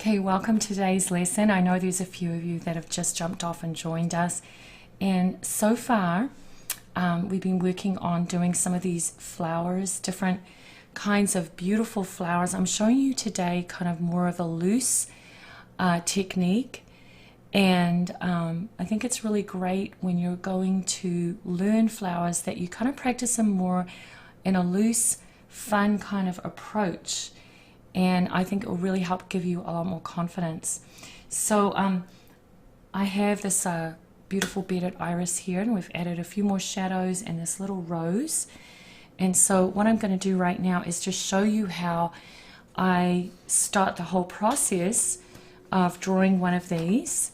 Okay, welcome to today's lesson. I know there's a few of you that have just jumped off and joined us. And so far, we've been working on doing some of these flowers, different kinds of beautiful flowers. I'm showing you today kind of more of a loose technique. And I think it's really great when you're going to learn flowers that you kind of practice them more in a loose, fun kind of approach. And I think it will really help give you a lot more confidence. So I have this beautiful bearded iris here, and we've added a few more shadows and this little rose. And so what I'm going to do right now is just show you how I start the whole process of drawing one of these.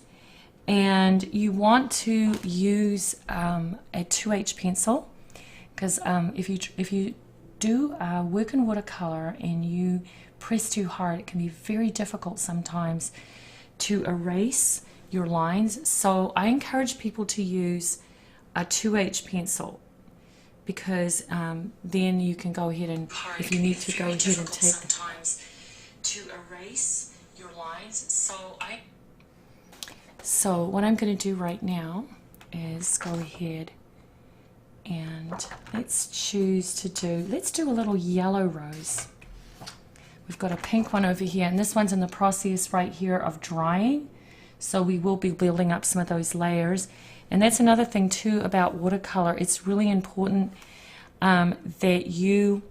And you want to use a 2H pencil, because if you do work in watercolor and you press too hard, it can be very difficult sometimes to erase your lines. So I encourage people to use a 2H pencil, because then you can go ahead and, if you need to go ahead and take sometimes to erase your lines. So what I'm going to do right now is go ahead and let's do a little yellow rose. We've got a pink one over here, and this one's in the process right here of drying. So we will be building up some of those layers. And that's another thing too about watercolor. It's really important that you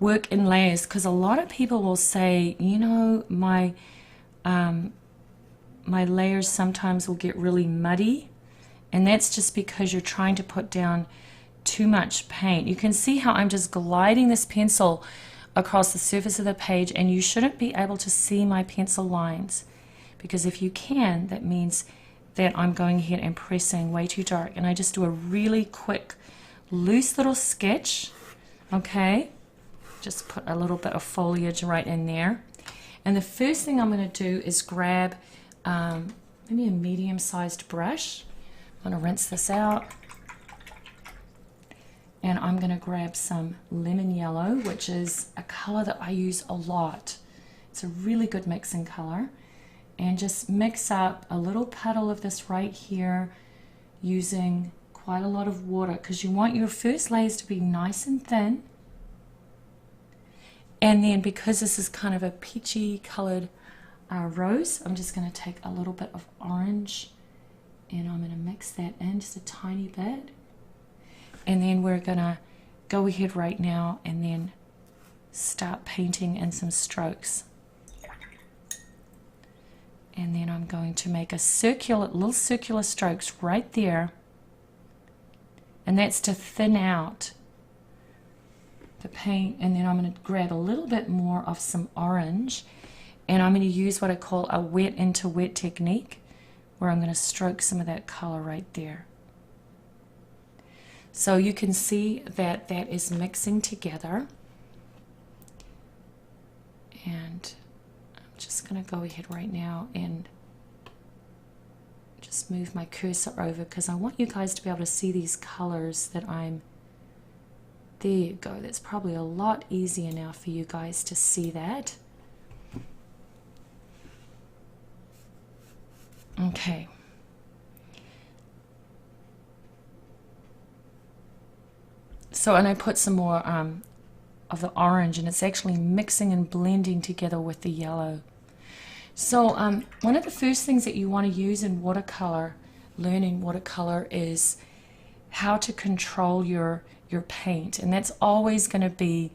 work in layers, because a lot of people will say, you know, my layers sometimes will get really muddy. And that's just because you're trying to put down too much paint. You can see how I'm just gliding this pencil across the surface of the page, and you shouldn't be able to see my pencil lines, because if you can, that means that I'm going ahead and pressing way too dark. And I just do a really quick, loose little sketch, okay? Just put a little bit of foliage right in there. And the first thing I'm going to do is grab maybe a medium-sized brush. I'm going to rinse this out. And I'm going to grab some lemon yellow, which is a color that I use a lot. It's a really good mixing color. And just mix up a little puddle of this right here using quite a lot of water, because you want your first layers to be nice and thin. And then, because this is kind of a peachy colored rose, I'm just going to take a little bit of orange and I'm going to mix that in just a tiny bit. And then we're going to go ahead right now and then start painting in some strokes. And then I'm going to make a little circular strokes right there. And that's to thin out the paint. And then I'm going to grab a little bit more of some orange. And I'm going to use what I call a wet into wet technique, where I'm going to stroke some of that color right there. So you can see that that is mixing together. And I'm just going to go ahead right now and just move my cursor over, because I want you guys to be able to see these colors that I'm... There you go. That's probably a lot easier now for you guys to see that. Okay. So, and I put some more of the orange, and it's actually mixing and blending together with the yellow. So one of the first things that you want to use in watercolor, learning watercolor, is how to control your paint. And that's always going to be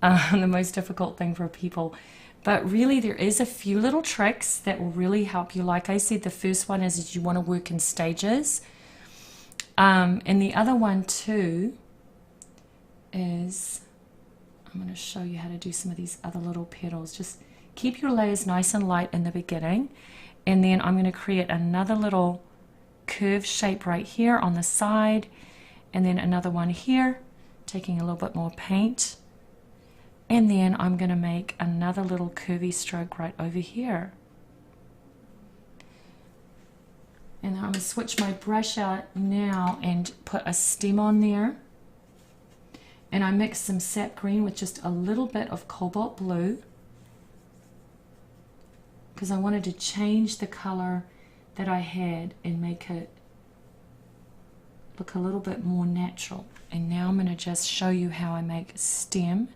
the most difficult thing for people. But really, there is a few little tricks that will really help you. Like I said, the first one is you want to work in stages. And the other one too is, I'm going to show you how to do some of these other little petals. Just keep your layers nice and light in the beginning, and then I'm going to create another little curved shape right here on the side, and then another one here, taking a little bit more paint, and then I'm going to make another little curvy stroke right over here. And then I'm going to switch my brush out now and put a stem on there. And I mix some sap green with just a little bit of cobalt blue. because I wanted to change the color that I had and make it look a little bit more natural. And now I'm going to just show you how I make a stem.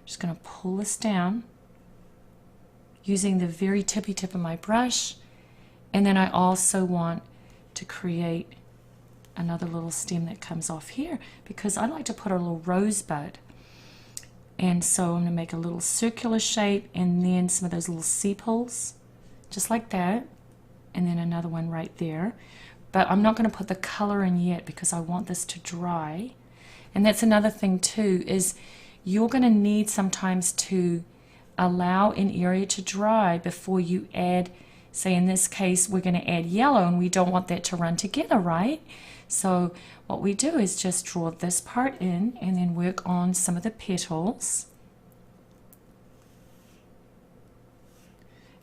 Just going to pull this down using the very tippy tip of my brush, and then I also want to create another little stem that comes off here because I like to put a little rosebud. And so I'm going to make a little circular shape and then some of those little sepals, just like that, and then another one right there. But I'm not going to put the color in yet because I want this to dry. And that's another thing too, is you're going to need sometimes to allow an area to dry before you add, say in this case we're going to add yellow, and we don't want that to run together, right? So what we do is just draw this part in and then work on some of the petals,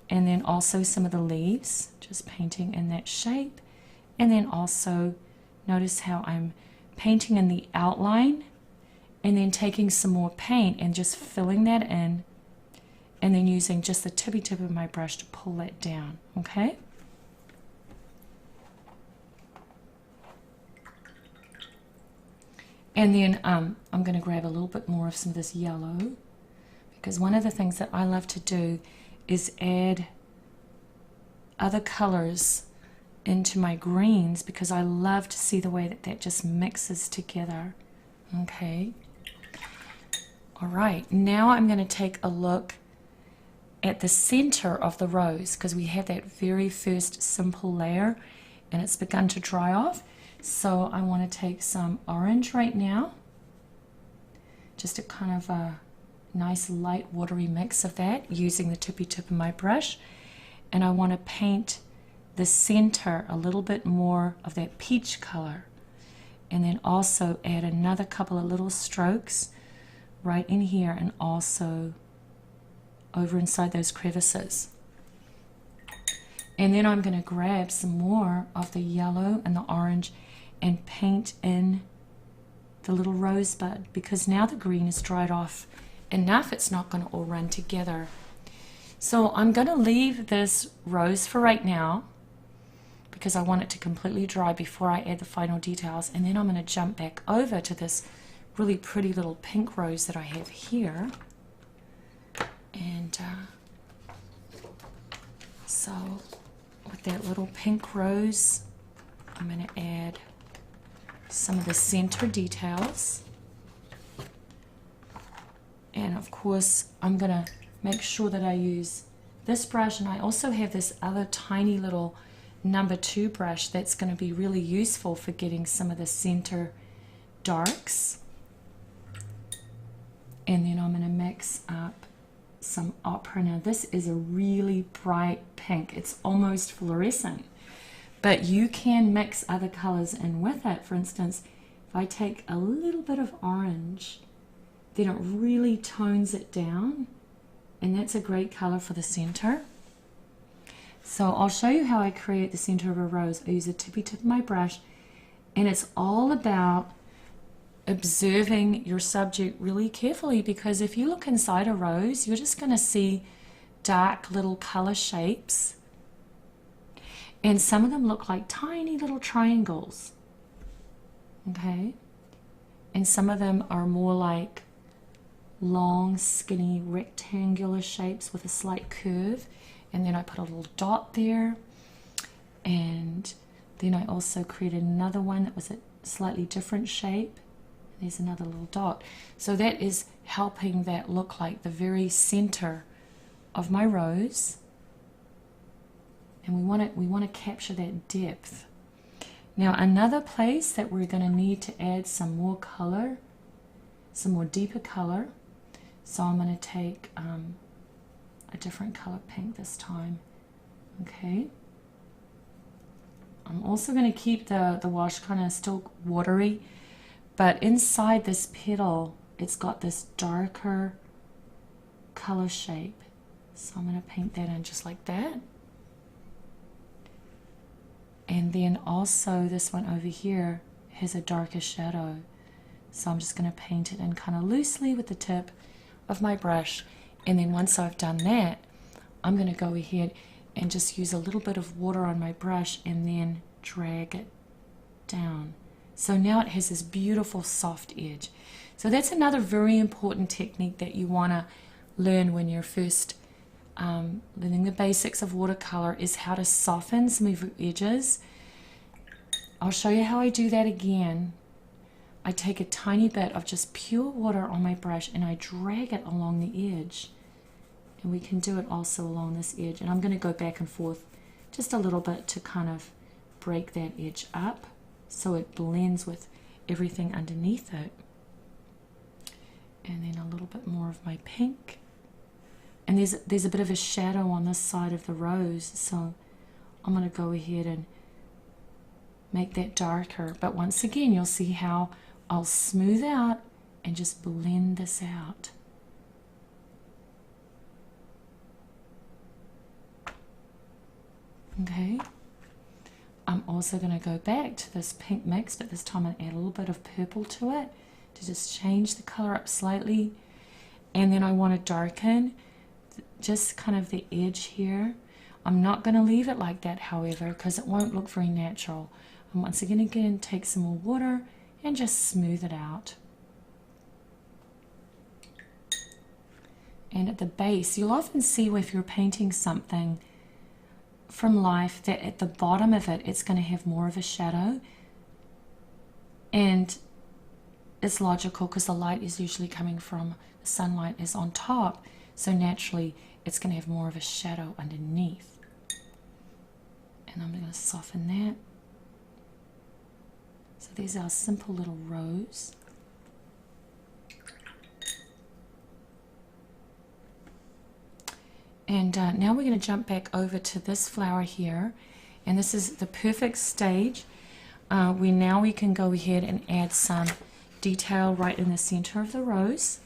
and then also some of the leaves, just painting in that shape. And then also notice how I'm painting in the outline and then taking some more paint and just filling that in, and then using just the tippy tip of my brush to pull that down, okay? And then I'm going to grab a little bit more of some of this yellow, because one of the things that I love to do is add other colors into my greens, because I love to see the way that that just mixes together. Okay. All right, now I'm going to take a look at the center of the rose, because we have that very first simple layer and it's begun to dry off. So I want to take some orange right now, just a kind of a nice light watery mix of that using the tippy tip of my brush, and I want to paint the center a little bit more of that peach color, and then also add another couple of little strokes right in here and also over inside those crevices. And then I'm going to grab some more of the yellow and the orange and paint in the little rosebud, because now the green is dried off enough, it's not going to all run together. So I'm going to leave this rose for right now because I want it to completely dry before I add the final details, and then I'm going to jump back over to this really pretty little pink rose that I have here. And so with that little pink rose, I'm going to add some of the center details, and of course I'm going to make sure that I use this brush, and I also have this other tiny little number 2 brush that's going to be really useful for getting some of the center darks. And then I'm going to mix up some ochre. Now this is a really bright pink, it's almost fluorescent, but you can mix other colors in with it. For instance, if I take a little bit of orange, then it really tones it down, and that's a great color for the center. So I'll show you how I create the center of a rose. I use the tippy tip of my brush, and it's all about observing your subject really carefully, because if you look inside a rose, you're just going to see dark little color shapes, and some of them look like tiny little triangles, okay, and some of them are more like long skinny rectangular shapes with a slight curve, and then I put a little dot there, and then I also created another one that was a slightly different shape. There's another little dot. So that is helping that look like the very center of my rose, and we want to capture that depth. Now another place that we're going to need to add some more color, some more deeper color, so I'm going to take a different color pink this time. Okay, I'm also going to keep the wash kind of still watery, but inside this petal it's got this darker color shape, so I'm going to paint that in just like that. And then also this one over here has a darker shadow, so I'm just going to paint it in kind of loosely with the tip of my brush. And then once I've done that, I'm going to go ahead and just use a little bit of water on my brush and then drag it down. So now it has this beautiful soft edge. So that's another very important technique that you want to learn when you're first learning the basics of watercolor, is how to soften some of your edges. I'll show you how I do that again. I take a tiny bit of just pure water on my brush and I drag it along the edge. And we can do it also along this edge. And I'm going to go back and forth just a little bit to kind of break that edge up so it blends with everything underneath it. And then a little bit more of my pink. And there's a bit of a shadow on this side of the rose, so I'm going to go ahead and make that darker. But once again, you'll see how I'll smooth out and just blend this out. Okay. I'm also going to go back to this pink mix, but this time I'll add a little bit of purple to it to just change the color up slightly. And then I want to darken just kind of the edge here. I'm not going to leave it like that, however, because it won't look very natural. And once again, take some more water and just smooth it out. And at the base, you'll often see if you're painting something from life that at the bottom of it, it's going to have more of a shadow. And it's logical because the light is usually coming from, the sunlight is on top, so naturally it's going to have more of a shadow underneath. And I'm going to soften that. So there's our simple little rose. And now we're going to jump back over to this flower here, and this is the perfect stage where now we can go ahead and add some detail right in the center of the rose.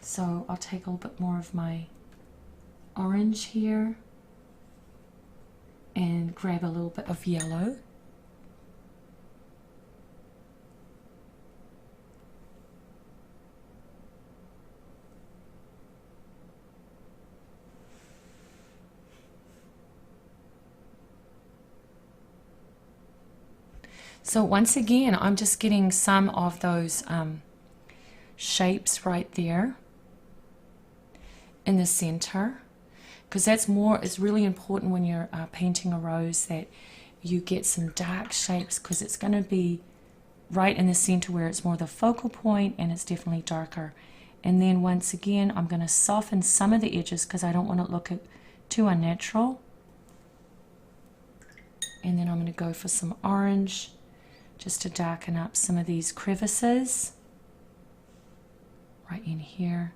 So I'll take a little bit more of my orange here and grab a little bit of yellow. So once again, I'm just getting some of those shapes right there in the center, because that's more, it's really important when you're painting a rose that you get some dark shapes, because it's going to be right in the center where it's more the focal point and it's definitely darker. And then once again, I'm going to soften some of the edges because I don't want it to look too unnatural. And then I'm going to go for some orange just to darken up some of these crevices right in here.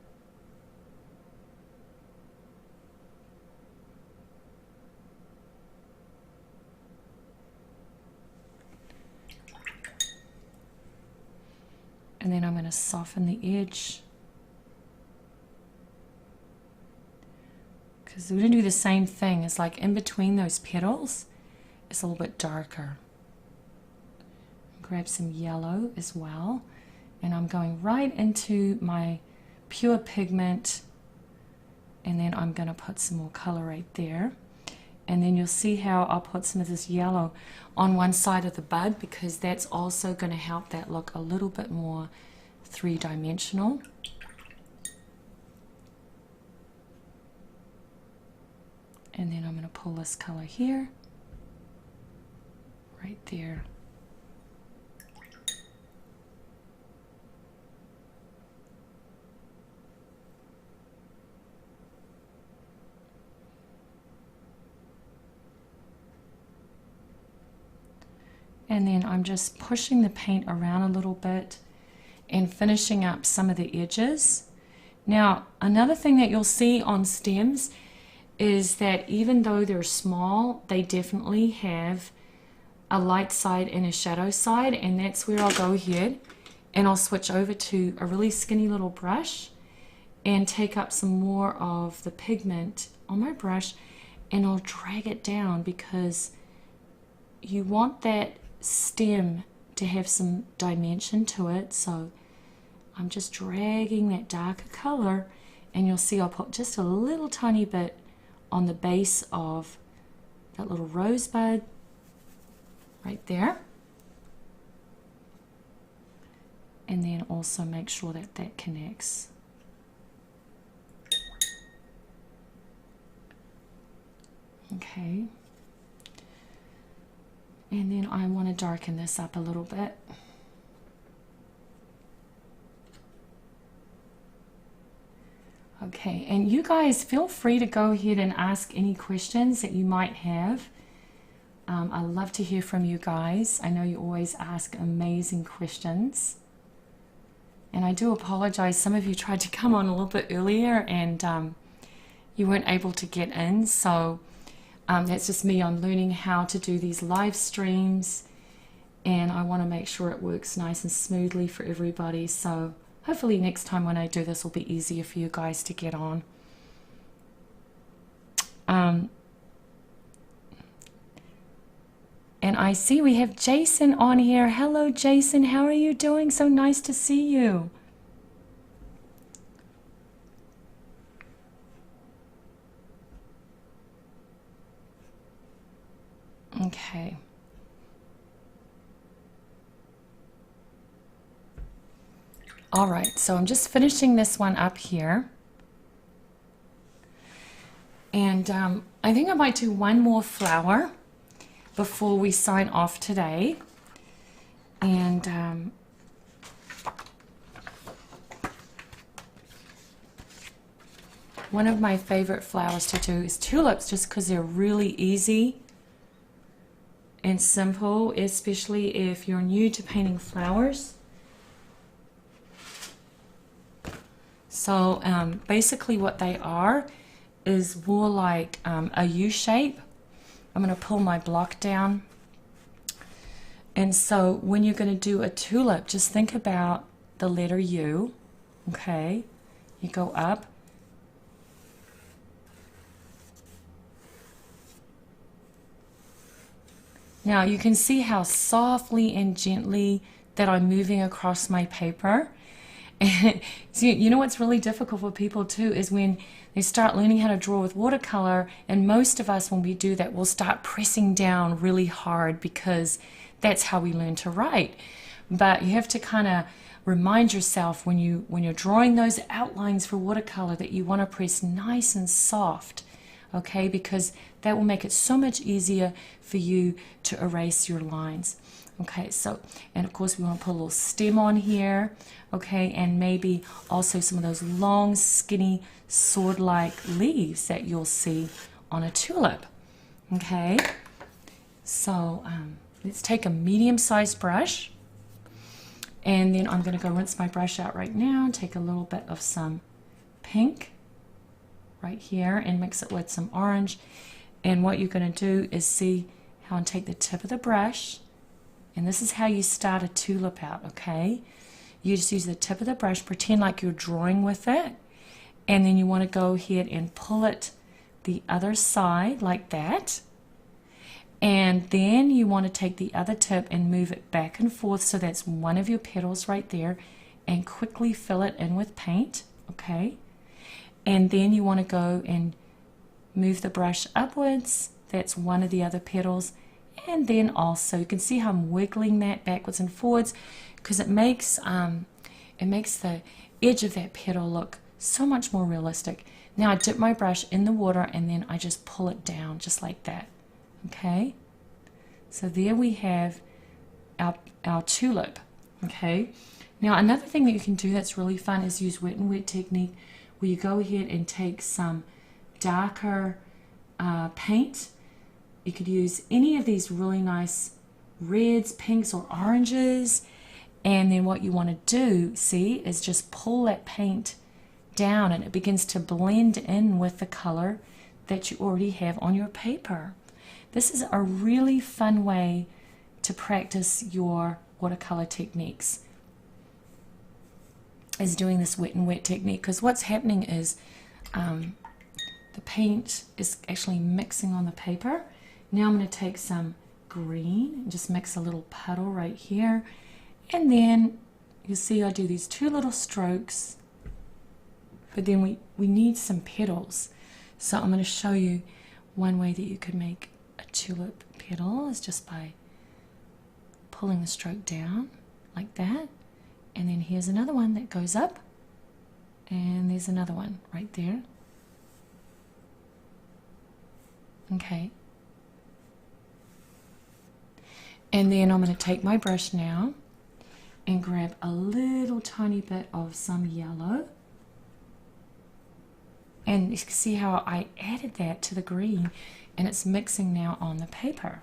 And then I'm going to soften the edge, because we're going to do the same thing. It's like in between those petals, it's a little bit darker. Grab some yellow as well, and I'm going right into my pure pigment, and then I'm going to put some more color right there. And then you'll see how I'll put some of this yellow on one side of the bud, because that's also going to help that look a little bit more three-dimensional. And then I'm going to pull this color here, right there. And then I'm just pushing the paint around a little bit and finishing up some of the edges. Now, another thing that you'll see on stems is that even though they're small, they definitely have a light side and a shadow side, and that's where I'll go ahead and I'll switch over to a really skinny little brush and take up some more of the pigment on my brush, and I'll drag it down, because you want that stem to have some dimension to it. So I'm just dragging that darker color, and you'll see I'll put just a little tiny bit on the base of that little rosebud right there. And then also make sure that that connects. Okay. And then I want to darken this up a little bit. Okay, and you guys feel free to go ahead and ask any questions that you might have. I love to hear from you guys. I know you always ask amazing questions. And I do apologize, some of you tried to come on a little bit earlier and you weren't able to get in. So that's just me on learning how to do these live streams. And I want to make sure it works nice and smoothly for everybody. So hopefully next time when I do this will be easier for you guys to get on. And I see we have Jason on here. Hello, Jason. How are you doing? So nice to see you. Okay. All right, so I'm just finishing this one up here. And I think I might do one more flower before we sign off today. And one of my favorite flowers to do is tulips, just because they're really easy and simple, especially if you're new to painting flowers. So basically what they are is more like a U shape. I'm going to pull my block down. And so when you're going to do a tulip, just think about the letter U. Okay, you go up. Now you can see how softly and gently that I'm moving across my paper. And so you know what's really difficult for people too is when they start learning how to draw with watercolor, and most of us when we do that we'll start pressing down really hard because that's how we learn to write. But you have to kind of remind yourself when you're drawing those outlines for watercolor that you want to press nice and soft, okay, because that will make it so much easier for you to erase your lines. Okay, so, and of course we want to put a little stem on here, okay, and maybe also some of those long, skinny, sword-like leaves that you'll see on a tulip, okay. So let's take a medium-sized brush, and then I'm going to go rinse my brush out right now, take a little bit of some pink right here and mix it with some orange. And what you're going to do is see how I take the tip of the brush, and this is how you start a tulip out, okay? You just use the tip of the brush, pretend like you're drawing with it, and then you want to go ahead and pull it the other side like that. And then you want to take the other tip and move it back and forth, so that's one of your petals right there, and quickly fill it in with paint, okay? And then you want to go and move the brush upwards, that's one of the other petals. And then also you can see how I'm wiggling that backwards and forwards because it makes the edge of that petal look so much more realistic. Now I dip my brush in the water and then I just pull it down just like that. Okay, so there we have our tulip. Okay, now another thing that you can do that's really fun is use wet and wet technique, where you go ahead and take some darker paint. You could use any of these really nice reds, pinks, or oranges, and then what you want to do, see, is just pull that paint down and it begins to blend in with the color that you already have on your paper. This is a really fun way to practice your watercolor techniques, is doing this wet and wet technique, because what's happening is the paint is actually mixing on the paper. Now I'm going to take some green and just mix a little puddle right here, and then you see I do these two little strokes, but then we need some petals. So I'm going to show you one way that you could make a tulip petal is just by pulling the stroke down like that. And then here's another one that goes up. And there's another one right there. Okay. And then I'm going to take my brush now and grab a little tiny bit of some yellow. And you can see how I added that to the green, and it's mixing now on the paper.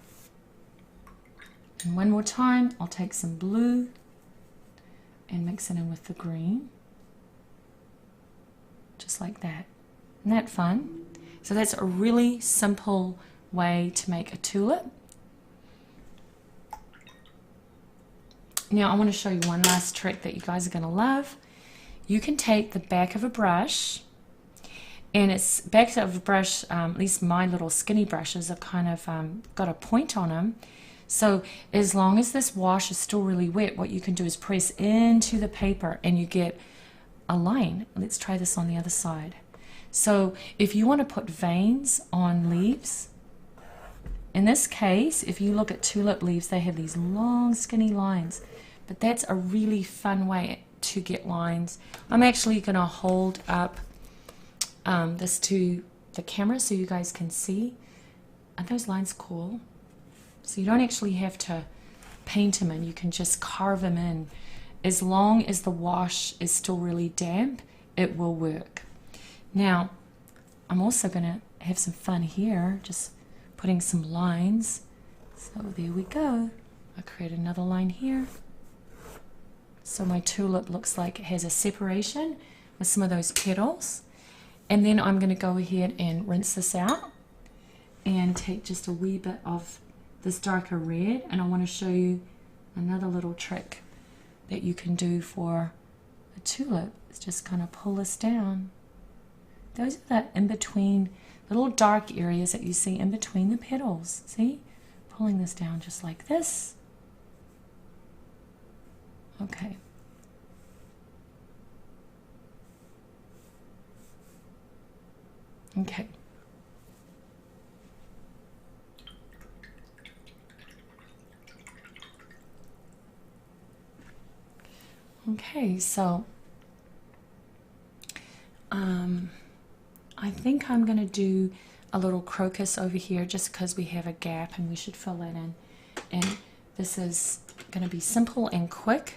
And one more time, I'll take some blue and mix it in with the green. Just like that. Isn't that fun? So that's a really simple way to make a tulip. Now I want to show you one last trick that you guys are going to love. You can take the back of a brush, and it's back of a brush, at least my little skinny brushes have kind of got a point on them. So as long as this wash is still really wet, what you can do is press into the paper and you get a line. Let's try this on the other side. So if you want to put veins on leaves, in this case, if you look at tulip leaves, they have these long skinny lines, but that's a really fun way to get lines. I'm actually going to hold up this to the camera so you guys can see. Aren't those lines cool? So you don't actually have to paint them in, you can just carve them in. As long as the wash is still really damp, it will work. Now, I'm also going to have some fun here, just putting some lines. So there we go. I'll create another line here. So my tulip looks like it has a separation with some of those petals. And then I'm going to go ahead and rinse this out and take just a wee bit of this darker red, and I want to show you another little trick that you can do for a tulip. Is just kind of pull this down. Those are the in-between little dark areas that you see in between the petals. See? Pulling this down just like this. Okay. Okay. Okay, so I think I'm going to do a little crocus over here just because we have a gap and we should fill that in. And this is going to be simple and quick,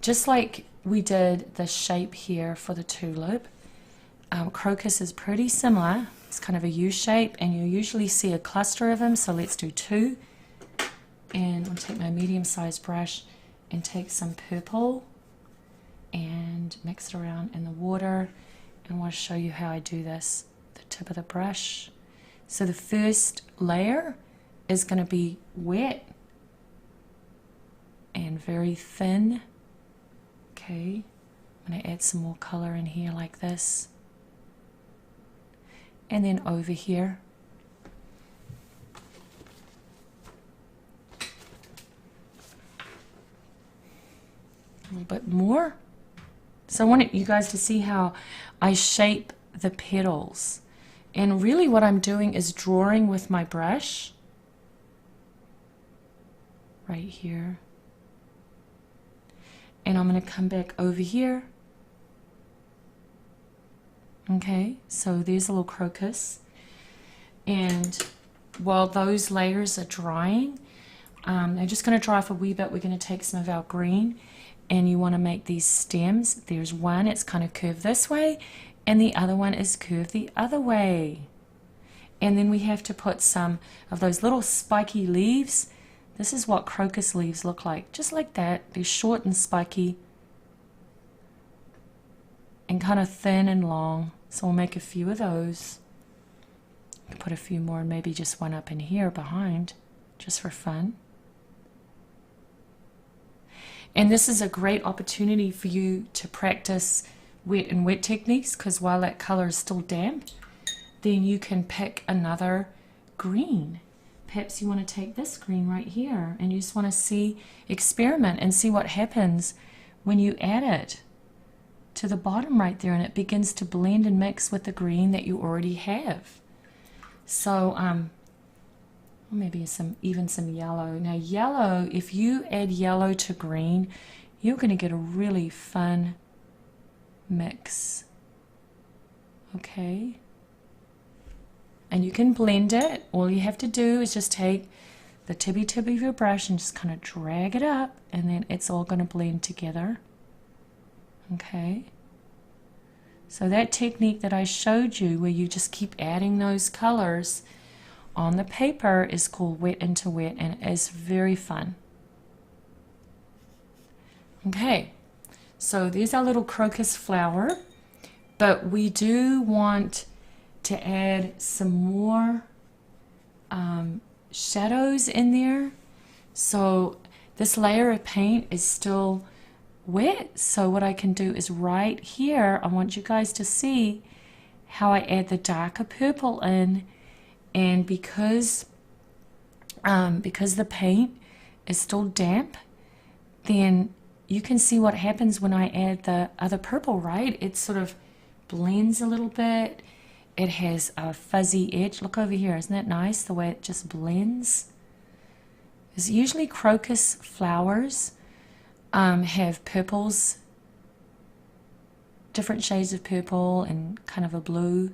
just like we did the shape here for the tulip. Crocus is pretty similar. It's kind of a U shape, and you usually see a cluster of them, so let's do two. And I'll take my medium-sized brush and take some purple and mix it around in the water, and I want to show you how I do this. The tip of the brush. So the first layer is going to be wet and very thin. Okay, I'm going to add some more color in here like this, and then over here a little bit more. So I wanted you guys to see how I shape the petals. And really what I'm doing is drawing with my brush right here. And I'm going to come back over here. Okay, so there's a little crocus. And while those layers are drying, they're just going to dry for a wee bit. We're going to take some of our green, and you want to make these stems. There's one, it's kind of curved this way, and the other one is curved the other way. And then we have to put some of those little spiky leaves. This is what crocus leaves look like, just like that. They're short and spiky and kind of thin and long. So we'll make a few of those. Put a few more, and maybe just one up in here behind, just for fun. And this is a great opportunity for you to practice wet and wet techniques, because while that color is still damp, then you can pick another green. Perhaps you want to take this green right here, and you just want to experiment and see what happens when you add it. to the bottom right there, and it begins to blend and mix with the green that you already have. So maybe even some yellow. Now yellow, if you add yellow to green, you're going to get a really fun mix. Okay, and you can blend it. All you have to do is just take the tip of your brush and just kind of drag it up, and then it's all going to blend together. Okay, so that technique that I showed you, where you just keep adding those colors on the paper, is called wet into wet, and it's very fun. Okay, so there's our little crocus flower, but we do want to add some more shadows in there. So this layer of paint is still wet, so what I can do is right here, I want you guys to see how I add the darker purple in, and because the paint is still damp, then you can see what happens when I add the other purple, right? It sort of blends a little bit. It has a fuzzy edge. Look over here, isn't that nice, the way it just blends? Because usually crocus flowers have purples, different shades of purple and kind of a blue.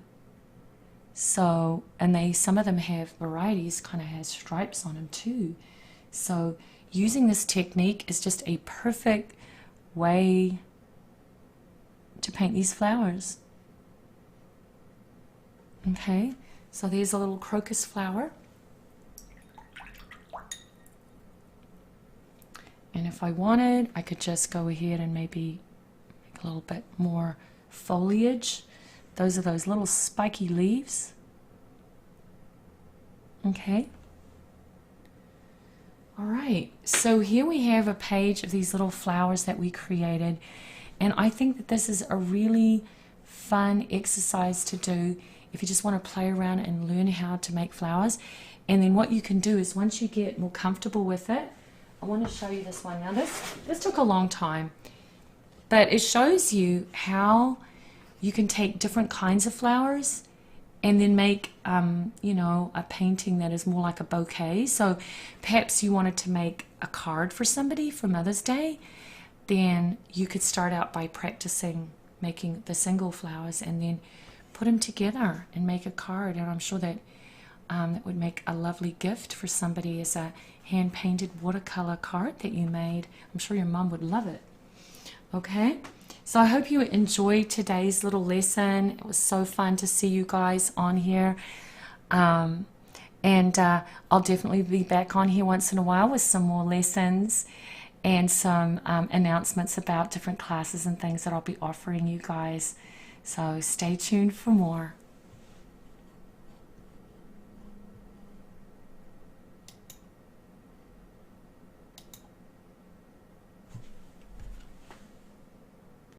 So, and some of them have varieties, kind of has stripes on them too. So using this technique is just a perfect way to paint these flowers. Okay, so there's a little crocus flower. And if I wanted, I could just go ahead and maybe make a little bit more foliage. Those are those little spiky leaves. Okay. All right, so here we have a page of these little flowers that we created, and I think that this is a really fun exercise to do if you just want to play around and learn how to make flowers. And then what you can do is, once you get more comfortable with it, I want to show you this one. Now this took a long time, but it shows you how you can take different kinds of flowers and then make you know, a painting that is more like a bouquet. So perhaps you wanted to make a card for somebody for Mother's Day, then you could start out by practicing making the single flowers and then put them together and make a card. And I'm sure that that would make a lovely gift for somebody as a hand-painted watercolor card that you made. I'm sure your mom would love it. Okay, so I hope you enjoyed today's little lesson. It was so fun to see you guys on here. And I'll definitely be back on here once in a while with some more lessons and some announcements about different classes and things that I'll be offering you guys. So stay tuned for more.